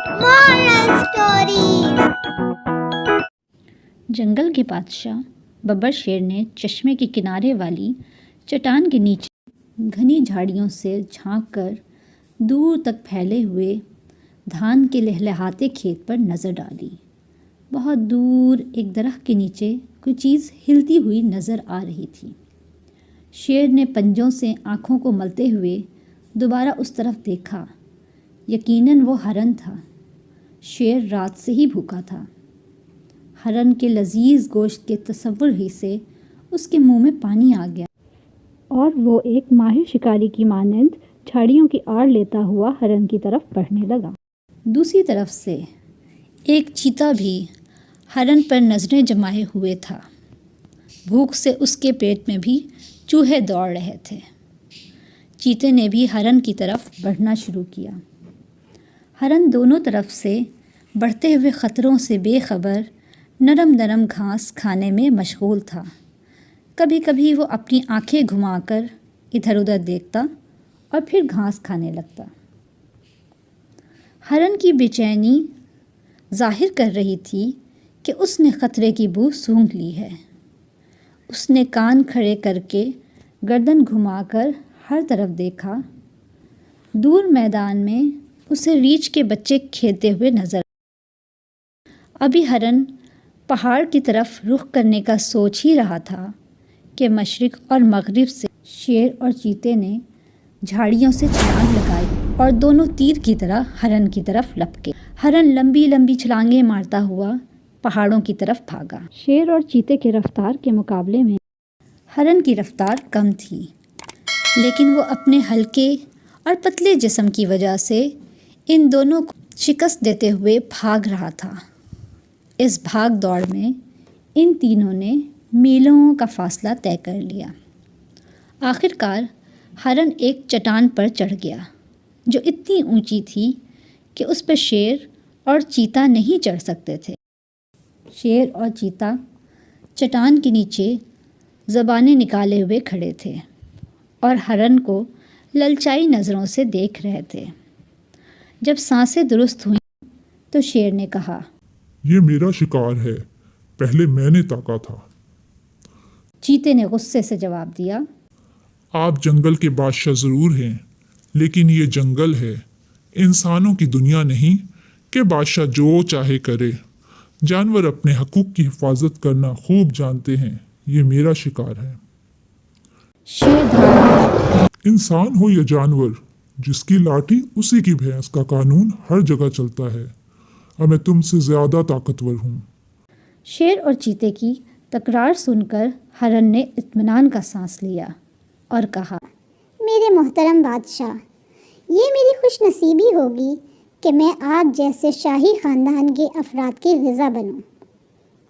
Moral Stories. جنگل کے بادشاہ ببر شیر نے چشمے کے کنارے والی چٹان کے نیچے گھنی جھاڑیوں سے جھانک کر دور تک پھیلے ہوئے دھان کے لہلہاتے کھیت پر نظر ڈالی۔ بہت دور ایک درخت کے نیچے کوئی چیز ہلتی ہوئی نظر آ رہی تھی۔ شیر نے پنجوں سے آنکھوں کو ملتے ہوئے دوبارہ اس طرف دیکھا۔ یقیناً وہ ہرن تھا۔ شیر رات سے ہی بھوکا تھا۔ ہرن کے لذیذ گوشت کے تصور ہی سے اس کے منہ میں پانی آ گیا اور وہ ایک ماہر شکاری کی مانند جھاڑیوں کی آڑ لیتا ہوا ہرن کی طرف بڑھنے لگا۔ دوسری طرف سے ایک چیتا بھی ہرن پر نظریں جمائے ہوئے تھا۔ بھوک سے اس کے پیٹ میں بھی چوہے دوڑ رہے تھے۔ چیتے نے بھی ہرن کی طرف بڑھنا شروع کیا۔ ہرن دونوں طرف سے بڑھتے ہوئے خطروں سے بے خبر نرم نرم گھاس کھانے میں مشغول تھا۔ کبھی کبھی وہ اپنی آنکھیں گھما کر ادھر ادھر دیکھتا اور پھر گھاس کھانے لگتا۔ ہرن کی بے چینی ظاہر کر رہی تھی کہ اس نے خطرے کی بو سونگھ لی ہے۔ اس نے کان کھڑے کر کے گردن گھما کر ہر طرف دیکھا۔ دور میدان میں اسے ریچھ کے بچے کھیلتے ہوئے نظر آئے۔ ابھی ہرن پہاڑ کی طرف رخ کرنے کا سوچ ہی رہا تھا کہ مشرق اور مغرب سے شیر اور چیتے نے جھاڑیوں سے چھلانگ لگائی اور دونوں تیر کی طرح ہرن کی طرف لپکے۔ ہرن لمبی لمبی چھلانگیں مارتا ہوا پہاڑوں کی طرف بھاگا۔ شیر اور چیتے کی رفتار کے مقابلے میں ہرن کی رفتار کم تھی، لیکن وہ اپنے ہلکے اور پتلے جسم کی وجہ سے ان دونوں کو شکست دیتے ہوئے بھاگ رہا تھا۔ اس بھاگ دوڑ میں ان تینوں نے میلوں کا فاصلہ طے کر لیا۔ آخر کار ہرن ایک چٹان پر چڑھ گیا جو اتنی اونچی تھی کہ اس پر شیر اور چیتا نہیں چڑھ سکتے تھے۔ شیر اور چیتا چٹان کے نیچے زبانیں نکالے ہوئے کھڑے تھے اور ہرن کو للچائی نظروں سے دیکھ رہے تھے۔ جب سانسیں درست ہوئیں تو شیر نے کہا، یہ میرا شکار ہے، پہلے میں نے تاکا تھا۔ چیتے نے غصے سے جواب دیا، آپ جنگل کے بادشاہ ضرور ہیں، لیکن یہ جنگل ہے، انسانوں کی دنیا نہیں کہ بادشاہ جو چاہے کرے۔ جانور اپنے حقوق کی حفاظت کرنا خوب جانتے ہیں، یہ میرا شکار ہے۔ شیر دھاڑا، انسان ہو یا جانور، جس کی لاٹھی اسی کی بھینس کا قانون ہر جگہ چلتا ہے، اور میں تم سے زیادہ طاقتور ہوں۔ شیر اور چیتے کی تکرار سن کر ہرن نے اطمینان کا سانس لیا اور کہا، میرے محترم بادشاہ، یہ میری خوش نصیبی ہوگی کہ میں آپ جیسے شاہی خاندان کے افراد کی غذا بنوں،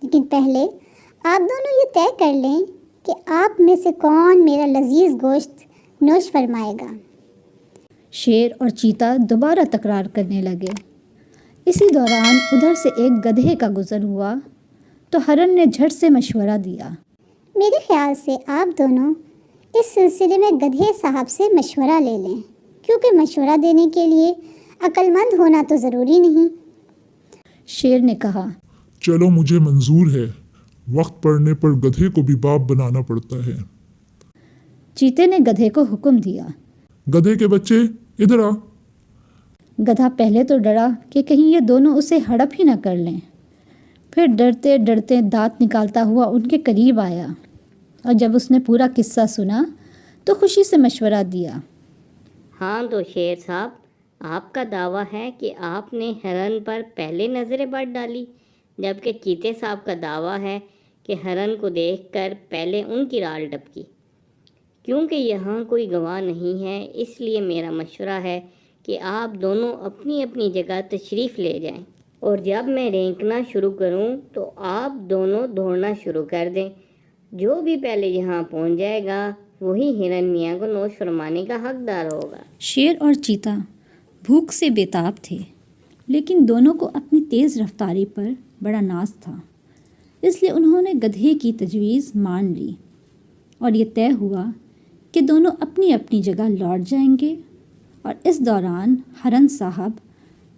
لیکن پہلے آپ دونوں یہ طے کر لیں کہ آپ میں سے کون میرا لذیذ گوشت نوش فرمائے گا۔ شیر اور چیتا دوبارہ تکرار کرنے لگے۔ اسی دوران ادھر سے ایک گدھے کا گزر ہوا تو ہرن نے جھٹ سے مشورہ دیا، میرے خیال سے آپ دونوں اس سلسلے میں گدھے صاحب سے مشورہ لے لیں، کیونکہ مشورہ دینے کے لیے عقل مند ہونا تو ضروری نہیں۔ شیر نے کہا، چلو مجھے منظور ہے، وقت پڑنے پر گدھے کو بھی باپ بنانا پڑتا ہے۔ چیتے نے گدھے کو حکم دیا۔ گدھے کے بچے ادھر آ۔ گدھا پہلے تو ڈرا کہ کہیں یہ دونوں اسے ہڑپ ہی نہ کر لیں، پھر ڈرتے ڈرتے دانت نکالتا ہوا ان کے قریب آیا، اور جب اس نے پورا قصہ سنا تو خوشی سے مشورہ دیا۔ ہاں تو شیر صاحب، آپ کا دعویٰ ہے کہ آپ نے ہرن پر پہلے نظر بڑھ ڈالی، جبکہ چیتے صاحب کا دعویٰ ہے کہ ہرن کو دیکھ کر پہلے ان کی رال ٹپکی۔ کیونکہ یہاں کوئی گواہ نہیں ہے، اس لیے میرا مشورہ ہے کہ آپ دونوں اپنی اپنی جگہ تشریف لے جائیں، اور جب میں رینکنا شروع کروں تو آپ دونوں دوڑنا شروع کر دیں۔ جو بھی پہلے یہاں پہنچ جائے گا وہی ہرن میاں کو نوش فرمانے کا حقدار ہوگا۔ شیر اور چیتا بھوک سے بےتاب تھے، لیکن دونوں کو اپنی تیز رفتاری پر بڑا ناز تھا، اس لیے انہوں نے گدھے کی تجویز مان لی اور یہ طے ہوا کہ دونوں اپنی اپنی جگہ لوٹ جائیں گے، اور اس دوران ہرن صاحب